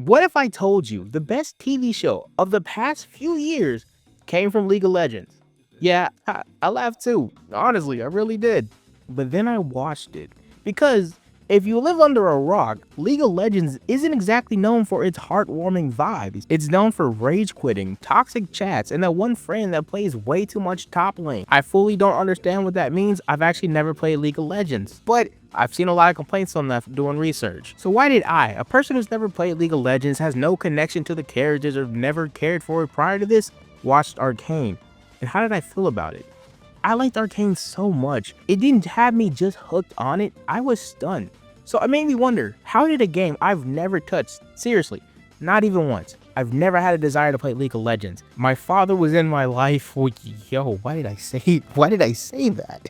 What if I told you the best TV show of the past few years came from League of Legends? Yeah, I laughed too. Honestly, I really did. But then I watched it. Because if you live under a rock, League of Legends isn't exactly known for its heartwarming vibes. It's known for rage quitting, toxic chats, and that one friend that plays way too much top lane. I fully don't understand what that means. I've actually never played League of Legends, but I've seen a lot of complaints on that doing research. So why did I, a person who's never played League of Legends, has no connection to the characters or never cared for it prior to this, watched Arcane? And how did I feel about it? I liked Arcane so much. It didn't have me just hooked on it, I was stunned. So it made me wonder, how did a game I've never touched, seriously, not even once, I've never had a desire to play League of Legends. My father was in my life. Yo, why did I say that?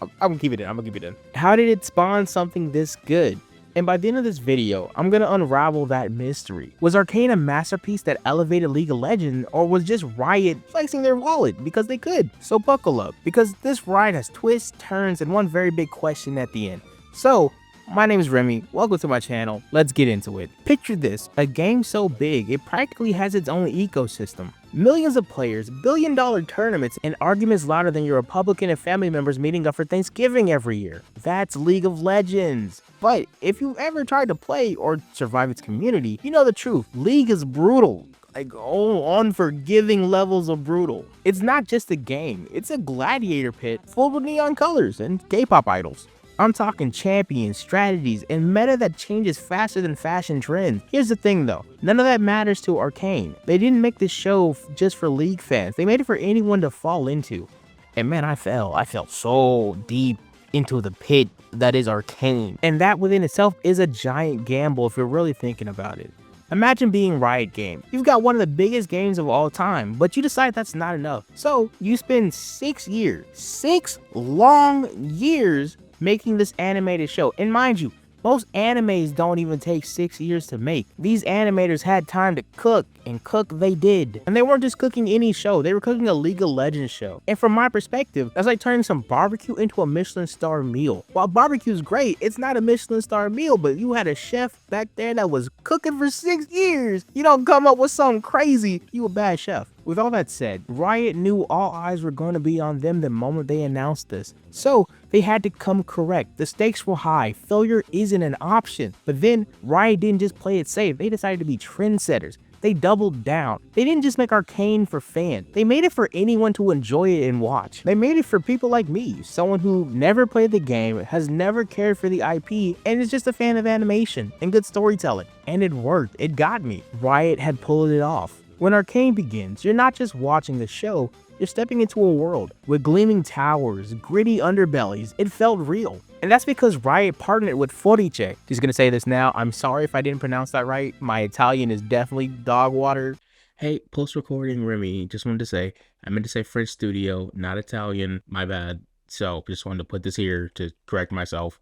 I'm gonna keep it in. How did it spawn something this good? And by the end of this video, I'm gonna unravel that mystery. Was Arcane a masterpiece that elevated League of Legends, or was just Riot flexing their wallet because they could? So buckle up, because this ride has twists, turns, and one very big question at the end. So, my name is Remy, welcome to my channel, let's get into it. Picture this, a game so big, it practically has its own ecosystem. Millions of players, billion-dollar tournaments, and arguments louder than your Republican and family members meeting up for Thanksgiving every year. That's League of Legends. But if you've ever tried to play or survive its community, you know the truth. League is brutal. Like, unforgiving levels of brutal. It's not just a game, it's a gladiator pit full of neon colors and K-pop idols. I'm talking champions, strategies, and meta that changes faster than fashion trends. Here's the thing though, none of that matters to Arcane. They didn't make this show just for League fans, they made it for anyone to fall into. And man, I fell so deep into the pit that is Arcane. And that within itself is a giant gamble if you're really thinking about it. Imagine being Riot Games. You've got one of the biggest games of all time, but you decide that's not enough. So you spend 6 years, 6 long years making this animated show. And mind you, most animes don't even take 6 years to make. These animators had time to cook, and cook they did. And they weren't just cooking any show, they were cooking a League of Legends show. And from my perspective, that's like turning some barbecue into a Michelin star meal. While barbecue's great, it's not a Michelin star meal, but you had a chef back there that was cooking for 6 years. You don't come up with something crazy, you a bad chef. With all that said, Riot knew all eyes were going to be on them the moment they announced this. So they had to come correct. The stakes were high. Failure isn't an option. But then Riot didn't just play it safe. They decided to be trendsetters. They doubled down. They didn't just make Arcane for fans. They made it for anyone to enjoy it and watch. They made it for people like me, someone who never played the game, has never cared for the IP, and is just a fan of animation and good storytelling. And it worked. It got me. Riot had pulled it off. When Arcane begins, you're not just watching the show, you're stepping into a world with gleaming towers, gritty underbellies. It felt real. And that's because Riot partnered with Forice. Just gonna say this now, I'm sorry if I didn't pronounce that right. My Italian is definitely dog water. Hey, post-recording Remy, just wanted to say, I meant to say French studio, not Italian, my bad. So, just wanted to put this here to correct myself.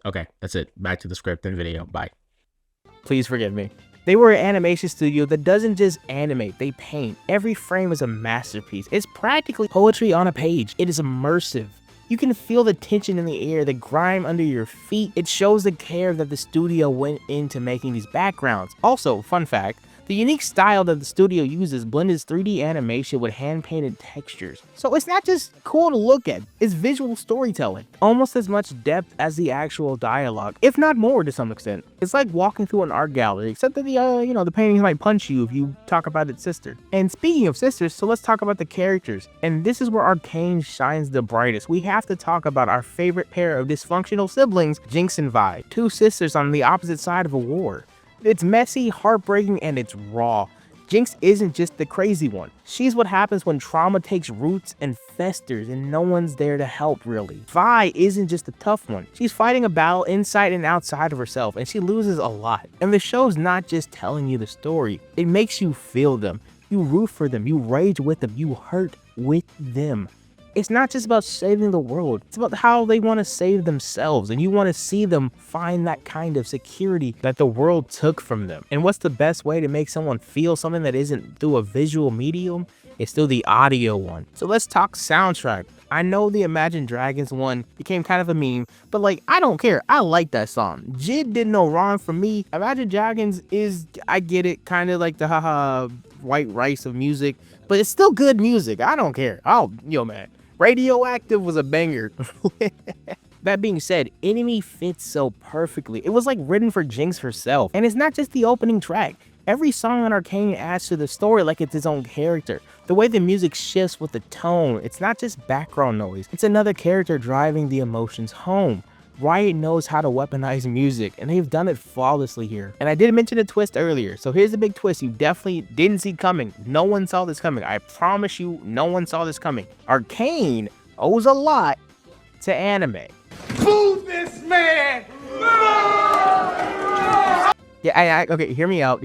Okay, that's it. Back to the script and video, bye. Please forgive me. They were an animation studio that doesn't just animate, they paint. Every frame is a masterpiece. It's practically poetry on a page. It is immersive. You can feel the tension in the air, the grime under your feet. It shows the care that the studio went into making these backgrounds. Also, fun fact, the unique style that the studio uses blends 3D animation with hand-painted textures. So it's not just cool to look at, it's visual storytelling. Almost as much depth as the actual dialogue, if not more to some extent. It's like walking through an art gallery, except that the paintings might punch you if you talk about its sister. And speaking of sisters, so let's talk about the characters. And this is where Arcane shines the brightest. We have to talk about our favorite pair of dysfunctional siblings, Jinx and Vi, 2 sisters on the opposite side of a war. It's messy, heartbreaking, and it's raw. Jinx isn't just the crazy one. She's what happens when trauma takes roots and festers and no one's there to help really. Vi isn't just the tough one. She's fighting a battle inside and outside of herself, and she loses a lot. And the show's not just telling you the story, it makes you feel them. You root for them, you rage with them, you hurt with them. It's not just about saving the world, it's about how they want to save themselves, and you want to see them find that kind of security that the world took from them. And what's the best way to make someone feel something that isn't through a visual medium? It's still the audio one. So let's talk soundtrack. I know the Imagine Dragons one became kind of a meme, but like, I don't care. I like that song. Jid did no wrong for me. Imagine Dragons is, I get it, kind of like the haha white rice of music, but it's still good music. I don't care. Oh, yo man, Radioactive was a banger. That being said, Enemy fits so perfectly. It was like written for Jinx herself. And it's not just the opening track. Every song on Arcane adds to the story like it's its own character. The way the music shifts with the tone, it's not just background noise. It's another character driving the emotions home. Riot knows how to weaponize music, and they've done it flawlessly here. And I did mention a twist earlier, so here's the big twist you definitely didn't see coming. No one saw this coming. I promise you, no one saw this coming. Arcane owes a lot to anime. Boo this man! Yeah, okay, hear me out.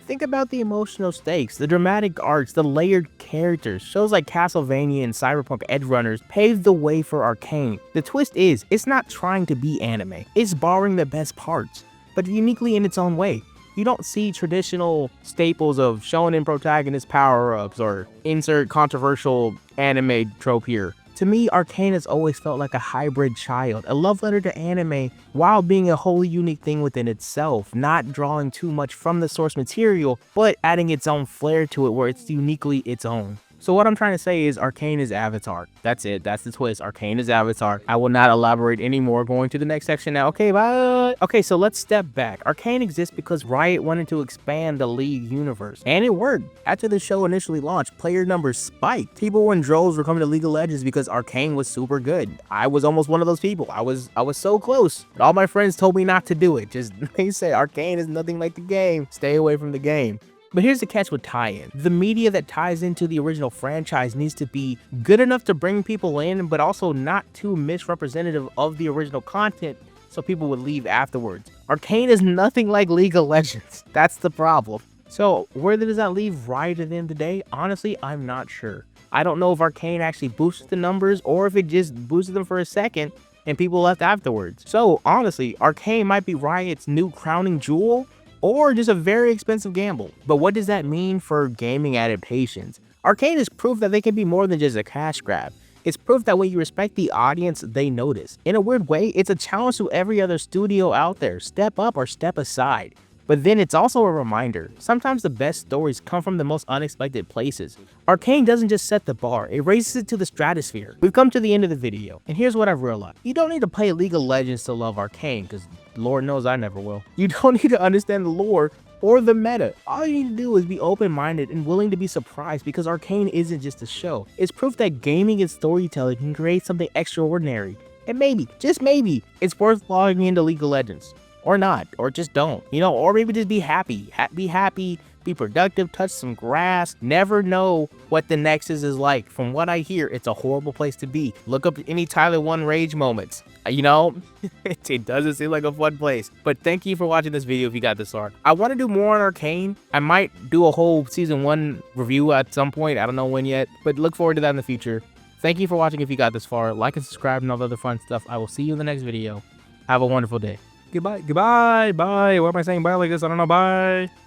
Think about the emotional stakes, the dramatic arcs, the layered characters. Shows like Castlevania and Cyberpunk Edgerunners paved the way for Arcane. The twist is, it's not trying to be anime. It's borrowing the best parts, but uniquely in its own way. You don't see traditional staples of shonen protagonist power-ups or insert controversial anime trope here. To me, Arcane has always felt like a hybrid child, a love letter to anime while being a wholly unique thing within itself, not drawing too much from the source material, but adding its own flair to it where it's uniquely its own. So what I'm trying to say is Arcane is Avatar. That's it. That's the twist. Arcane is Avatar. I will not elaborate anymore. Going to the next section now. Okay, bye. Okay, so let's step back. Arcane exists because Riot wanted to expand the League universe. And it worked. After the show initially launched, player numbers spiked. People in droves were coming to League of Legends because Arcane was super good. I was almost one of those people. I was so close. But all my friends told me not to do it. They said Arcane is nothing like the game. Stay away from the game. But here's the catch with tie-in. The media that ties into the original franchise needs to be good enough to bring people in, but also not too misrepresentative of the original content so people would leave afterwards. Arcane is nothing like League of Legends. That's the problem. So where does that leave Riot at the end of the day? Honestly, I'm not sure. I don't know if Arcane actually boosted the numbers or if it just boosted them for a second and people left afterwards. So honestly, Arcane might be Riot's new crowning jewel, or just a very expensive gamble. But what does that mean for gaming adaptations? Arcane is proof that they can be more than just a cash grab. It's proof that when you respect the audience, they notice. In a weird way, it's a challenge to every other studio out there. Step up or step aside. But then it's also a reminder, sometimes the best stories come from the most unexpected places. Arcane doesn't just set the bar, it raises it to the stratosphere. We've come to the end of the video, and here's what I've realized. You don't need to play League of Legends to love Arcane, because Lord knows I never will. You don't need to understand the lore or the meta. All you need to do is be open-minded and willing to be surprised, because Arcane isn't just a show. It's proof that gaming and storytelling can create something extraordinary. And maybe, just maybe, it's worth logging into League of Legends. Or not, or just don't, or maybe just be happy, be productive, touch some grass, never know what the Nexus is like. From what I hear, it's a horrible place to be. Look up any Tyler 1 rage moments, it doesn't seem like a fun place. But thank you for watching this video if you got this far. I want to do more on Arcane. I might do a whole season 1 review at some point, I don't know when yet, but look forward to that in the future. Thank you for watching if you got this far. Like and subscribe and all the other fun stuff. I will see you in the next video. Have a wonderful day. Goodbye. Bye. Why am I saying bye like this? I don't know. Bye.